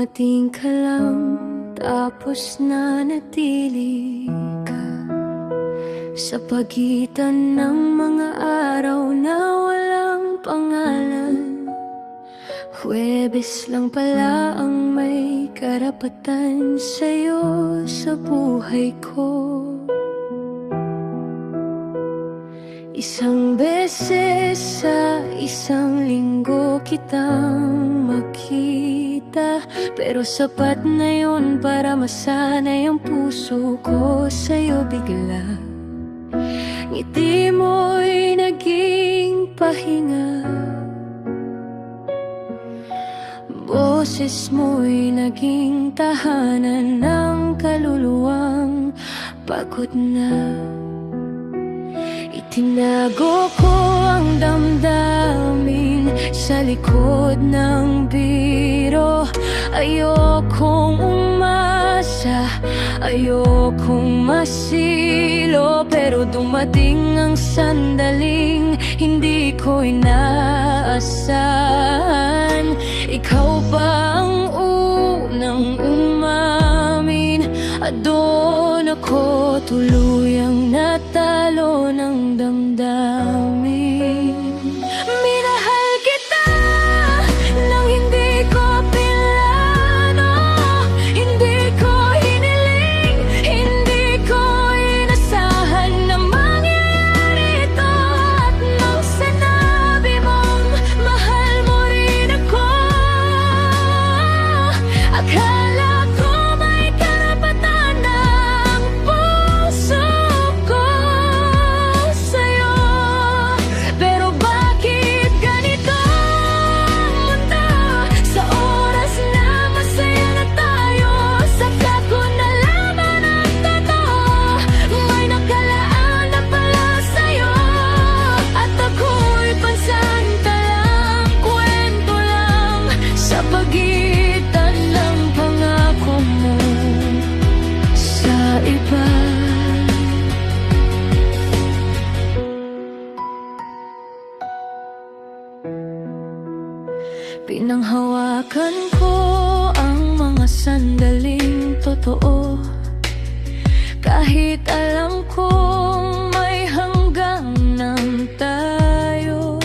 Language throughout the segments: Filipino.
Dumating ka lang, tapos nanatili ka sa pagitan ng mga araw na walang pangalan. Huwebes lang pala ang may karapatan sa'yo sa buhay ko. Isang beses sa isang linggo kitang makita, pero sapat na yun para masanay ang puso ko sa'yo bigla. Ngiti mo'y naging pahinga, boses mo'y naging tahanan ng kaluluwang pagod na. Itinago ko ang damdamin sa likod ng biro. Ayokong umasa, ayokong masilo, pero dumating ang sandaling hindi ko inaasahan. Ikaw ba ang unang umamin, at doon ako tuluyang natalo ng damdamin. Minahal kita nang hindi ko pinlano, hindi ko hiniling, hindi ko inasahan na mangyayari ito. At nang sinabi mong mahal mo rin ako, akala ko may karapatan ang puso ko sa'yo. Pero bakit ganito ang mundo? Sa oras na masaya na tayo, saka ko nalaman ang totoo. May nakalaan na pala sa'yo, at ako'y pansamantalang kwento lang sa pagitan ng pangako mo sa iba. Pinanghawakan ko ang mga sandaling totoo, kahit alam kong may hangganan tayo.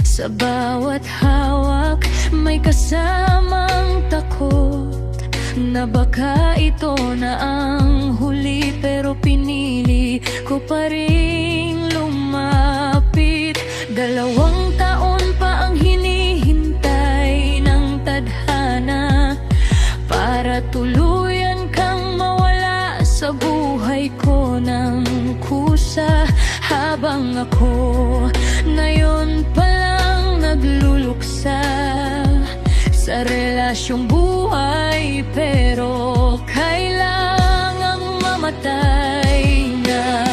Sa bawat hawak may kasamang takot na baka ito na ang huli, pero pinili ko pa rin lumapit. 2 taon pa ang hinihintay ng tadhana para tuluyan kang mawala sa buhay ko ng kusa, habang ako ngayon palang nagluluksa sa relasyong buhay. Pero kailangang mamatay na.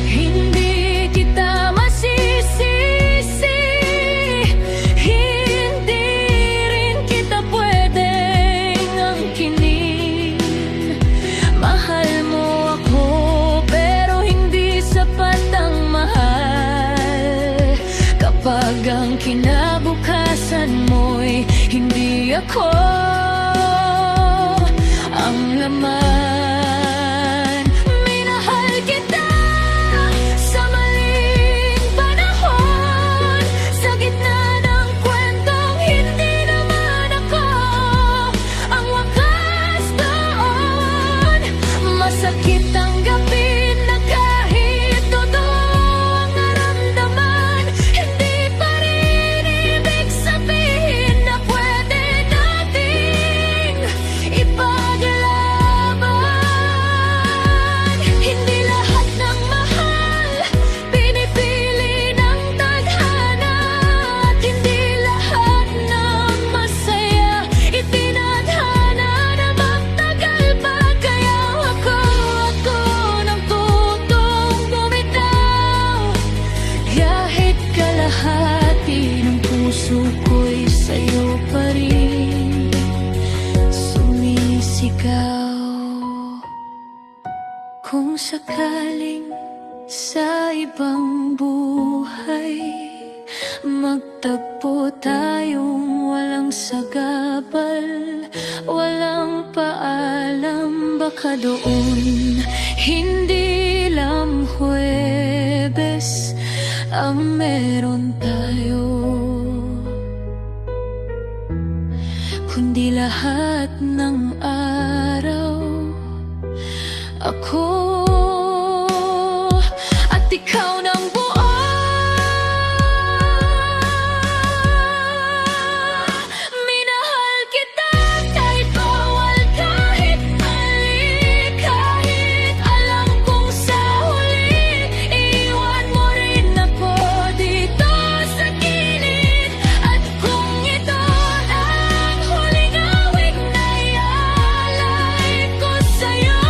Hindi kita masisisi, hindi rin kita pwedeng angkinin. Mahal mo ako, pero hindi sapat ang mahal kapag ang kinabukasan mo'y hindi ako ang laman. Minahal kita sa maling panahon, sa gitna ng kwentong hindi naman ako ang wakas doon. Masakit tanggapin na kahit totoo ang naramdaman, hindi pa rin ibig sabihin na pwede nating ipaglaban. Hindi lahat ng mahal pinipili ng tadhana, at hindi lahat ng masaya itinadhana na magtagal pa. Kaya ako nang tutong bumitaw, kahit kalahati ng puso ko'y sa'yo pa rin sumisigaw. Kung sakaling sa ibang buhay Magtagpo tayong walang sagabal, walang paalam. Baka doon hindi lang Huwebes ang meron tayo, kundi lahat ng araw. Ako at ikaw ng buo. Minahal kita kahit bawal, kahit mali, kahit alam kong sa huli iwan mo rin ako dito sa gilid. At kung ito ang huling awit na ialay ko sa'yo,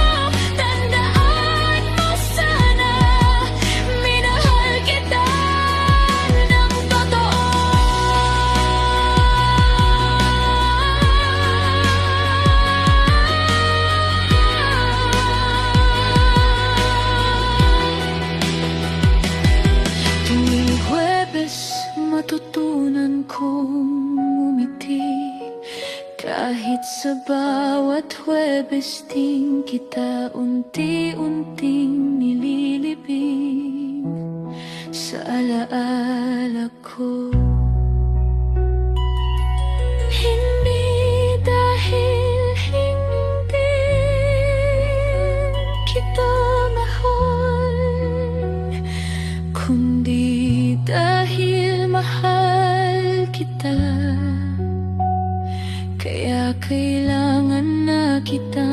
tandaan mo sana, minahal kita ng totoo. Tuwing Huwebes, matutunan kong umiti. Kahit sa bawat Huwebes din kita unti-unting nililibing sa alaala ko. Hindi dahil hindi kita mahal, kundi dahil mahal kita. Kaya kailangan na kita